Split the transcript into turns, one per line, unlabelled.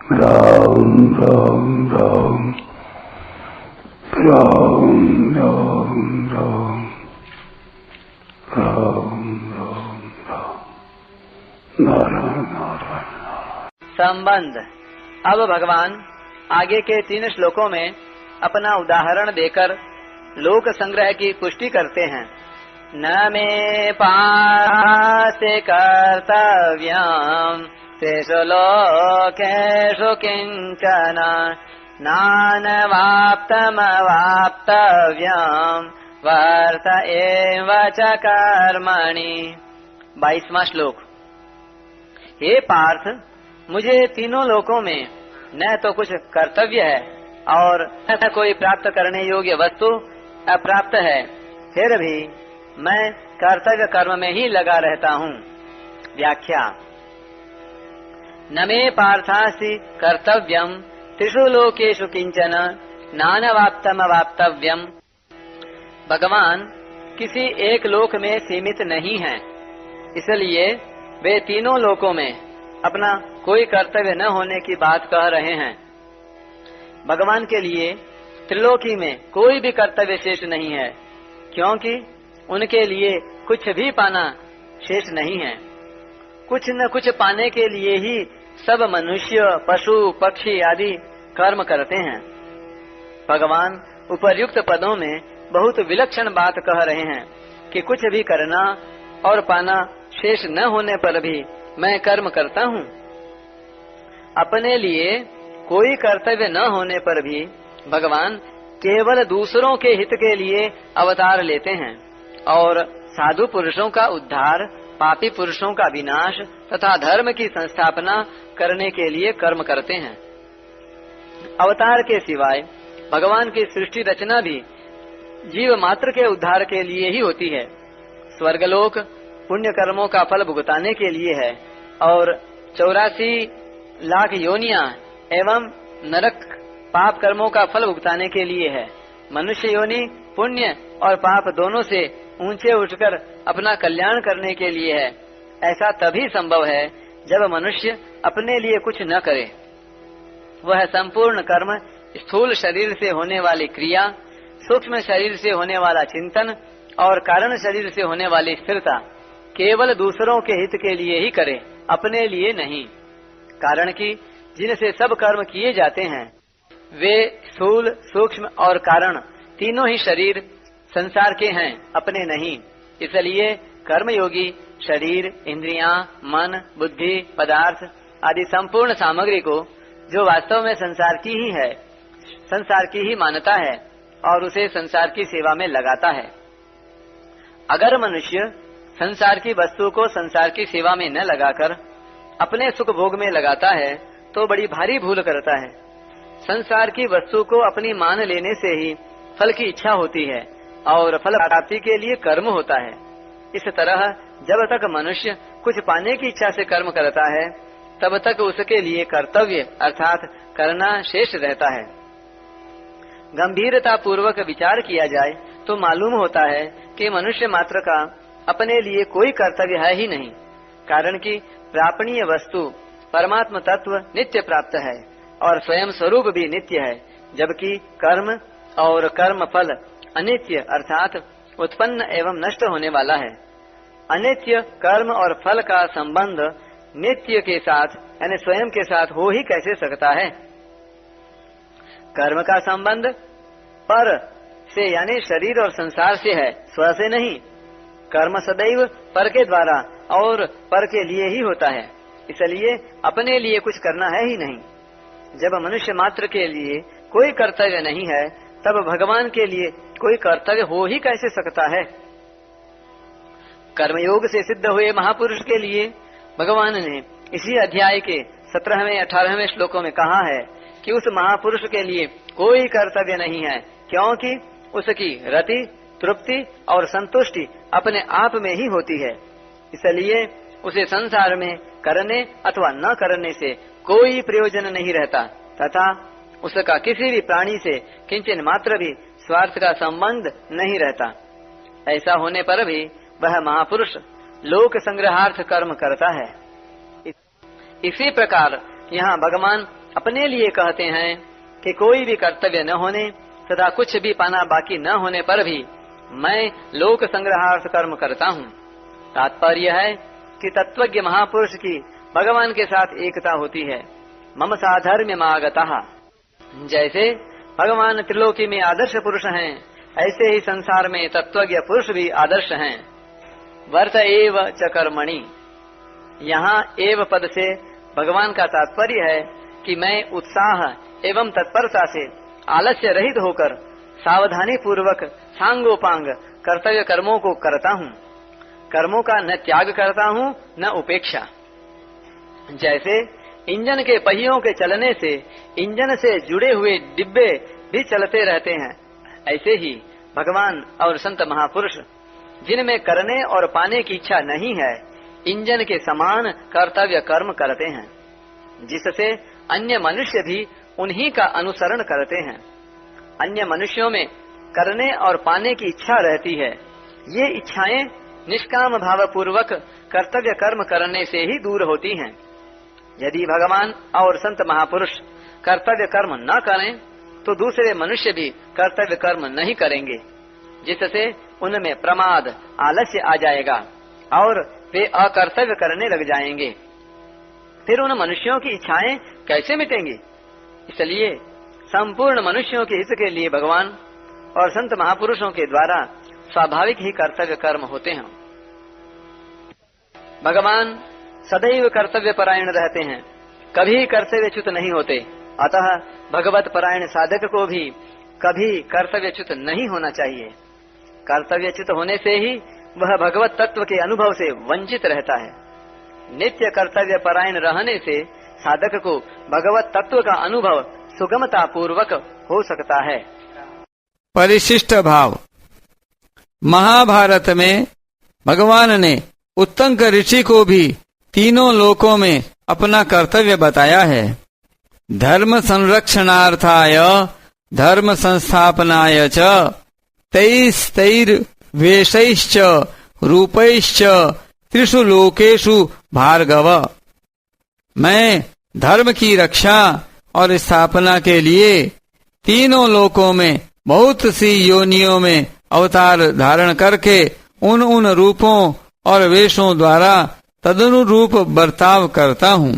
राम राम राम राम राम राम राम राम राम नारायण नारायण।
संबंध। अब भगवान आगे के 3 श्लोकों में अपना उदाहरण देकर लोक संग्रह की पुष्टि करते हैं। न मे पासे कर्तव्यम् तेषु लोकेषु किञ्चन नानवाप्तमवाप्तव्यम् वर्त एव च कर्मणि। 22वां श्लोक। हे पार्थ, मुझे तीनों लोकों में न तो कुछ कर्तव्य है और न कोई प्राप्त करने योग्य वस्तु अप्राप्त है, फिर भी मैं कर्तव्य कर्म में ही लगा रहता हूँ। व्याख्या। न मे पार्थास्ति कर्तव्यम् त्रिषु लोकेषु किंचन नानवाप्तमवाप्तव्यम्। भगवान किसी एक लोक में सीमित नहीं हैं, इसलिए वे तीनों लोकों में अपना कोई कर्तव्य न होने की बात कह रहे हैं। भगवान के लिए त्रिलोकी में कोई भी कर्तव्य शेष नहीं है, क्योंकि उनके लिए कुछ भी पाना शेष नहीं है। कुछ न कुछ पाने के लिए ही सब मनुष्य, पशु, पक्षी आदि कर्म करते हैं। भगवान उपर्युक्त पदों में बहुत विलक्षण बात कह रहे हैं कि कुछ भी करना और पाना शेष न होने पर भी मैं कर्म करता हूँ। अपने लिए कोई कर्तव्य न होने पर भी भगवान केवल दूसरों के हित के लिए अवतार लेते हैं और साधु पुरुषों का उद्धार, पापी पुरुषों का विनाश तथा धर्म की संस्थापना करने के लिए कर्म करते हैं। अवतार के सिवाय भगवान की सृष्टि रचना भी जीव मात्र के उद्धार के लिए ही होती है। स्वर्गलोक पुण्य कर्मों का फल भुगताने के लिए है और 84 लाख योनियां एवं नरक पाप कर्मों का फल भुगताने के लिए है। मनुष्य योनि पुण्य और पाप दोनों से ऊंचे उठकर अपना कल्याण करने के लिए है। ऐसा तभी संभव है जब मनुष्य अपने लिए कुछ न करे। वह संपूर्ण कर्म स्थूल शरीर से होने वाली क्रिया, सूक्ष्म शरीर से होने वाला चिंतन और कारण शरीर से होने वाली स्थिरता केवल दूसरों के हित के लिए ही करे, अपने लिए नहीं। कारण कि जिनसे सब कर्म किए जाते हैं वे स्थूल, सूक्ष्म और कारण तीनों ही शरीर संसार के हैं, अपने नहीं। इसलिए कर्मयोगी शरीर, इंद्रियां, मन, बुद्धि, पदार्थ आदि संपूर्ण सामग्री को जो वास्तव में संसार की ही है, संसार की ही मानता है और उसे संसार की सेवा में लगाता है। अगर मनुष्य संसार की वस्तु को संसार की सेवा में न लगाकर अपने सुख भोग में लगाता है तो बड़ी भारी भूल करता है। संसार की वस्तु को अपनी मान लेने से ही फल की इच्छा होती है और फल प्राप्ति के लिए कर्म होता है। इस तरह जब तक मनुष्य कुछ पाने की इच्छा से कर्म करता है तब तक उसके लिए कर्तव्य अर्थात करना शेष रहता है। गंभीरता पूर्वक विचार किया जाए तो मालूम होता है कि मनुष्य मात्र का अपने लिए कोई कर्तव्य है ही नहीं। कारण कि प्रापणीय वस्तु परमात्म तत्व नित्य प्राप्त है और स्वयं स्वरूप भी नित्य है, जबकि कर्म और कर्म फल अनित्य अर्थात उत्पन्न एवं नष्ट होने वाला है। अनित्य कर्म और फल का संबंध नित्य के साथ यानी स्वयं के साथ हो ही कैसे सकता है। कर्म का संबंध पर से यानी शरीर और संसार से है, स्व से नहीं। कर्म सदैव पर के द्वारा और पर के लिए ही होता है, इसलिए अपने लिए कुछ करना है ही नहीं। जब मनुष्य मात्र के लिए कोई कर्तव्य नहीं है तब भगवान के लिए कोई कर्तव्य हो ही कैसे सकता है। कर्मयोग से सिद्ध हुए महापुरुष के लिए भगवान ने इसी अध्याय के 17वें 18वें श्लोकों में कहा है कि उस महापुरुष के लिए कोई कर्तव्य नहीं है, क्योंकि उसकी रति, तृप्ति और संतुष्टि अपने आप में ही होती है। इसलिए उसे संसार में करने अथवा न करने से कोई प्रयोजन नहीं रहता तथा उसका किसी भी प्राणी से किंचन मात्र भी स्वार्थ का संबंध नहीं रहता। ऐसा होने पर भी वह महापुरुष लोक संग्रहार्थ कर्म करता है। इसी प्रकार यहाँ भगवान अपने लिए कहते हैं कि कोई भी कर्तव्य न होने तथा कुछ भी पाना बाकी न होने पर भी मैं लोक संग्रहार्थ कर्म करता हूँ। तात्पर्य है कि तत्वज्ञ महापुरुष की भगवान के साथ एकता होती है। मम साधर्म्य मागतः, जैसे भगवान त्रिलोकी में आदर्श पुरुष हैं, ऐसे ही संसार में तत्वज्ञ पुरुष भी आदर्श हैं। वर्त एव च कर्मणि, यहाँ एव पद से भगवान का तात्पर्य है कि मैं उत्साह एवं तत्परता से आलस्य रहित होकर सावधानी पूर्वक सांगोपांग कर्तव्य कर्मों को करता हूँ। कर्मों का न त्याग करता हूँ न उपेक्षा। जैसे इंजन के पहियों के चलने से इंजन से जुड़े हुए डिब्बे भी चलते रहते हैं, ऐसे ही भगवान और संत महापुरुष जिनमें करने और पाने की इच्छा नहीं है, इंजन के समान कर्तव्य कर्म करते हैं, जिससे अन्य मनुष्य भी उन्हीं का अनुसरण करते हैं। अन्य मनुष्यों में करने और पाने की इच्छा रहती है। ये इच्छाएं निष्काम भाव पूर्वक कर्तव्य कर्म करने से ही दूर होती हैं। यदि भगवान और संत महापुरुष कर्तव्य कर्म न करें तो दूसरे मनुष्य भी कर्तव्य कर्म नहीं करेंगे, जिससे उनमें प्रमाद आलस्य आ जाएगा और वे अकर्तव्य करने लग जाएंगे। फिर उन मनुष्यों की इच्छाएं कैसे मिटेंगी? इसलिए संपूर्ण मनुष्यों के हित के लिए भगवान और संत महापुरुषों के द्वारा स्वाभाविक ही कर्तव्य कर्म होते हैं। भगवान सदैव कर्तव्य परायण रहते हैं, कभी कर्तव्यच्युत नहीं होते। अतः भगवत परायण साधक को भी कभी कर्तव्यच्युत नहीं होना चाहिए। कर्तव्यच्युत होने से ही वह भगवत तत्व के अनुभव से वंचित रहता है। नित्य कर्तव्य परायण रहने से साधक को भगवत तत्व का अनुभव सुगमता पूर्वक हो सकता है।
परिशिष्ट भाव। महाभारत में भगवान ने उत्तंक ऋषि को भी तीनों लोकों में अपना कर्तव्य बताया है। धर्म संरक्षणार्थाय धर्म संस्थापनाय च तैस्तैर्वेशैश्च रूपैश्च त्रिषु लोकेषु भार्गव। मैं धर्म की रक्षा और स्थापना के लिए तीनों लोकों में बहुत सी योनियों में अवतार धारण करके उन रूपों और वेशों द्वारा तदनुरूप बर्ताव करता हूँ।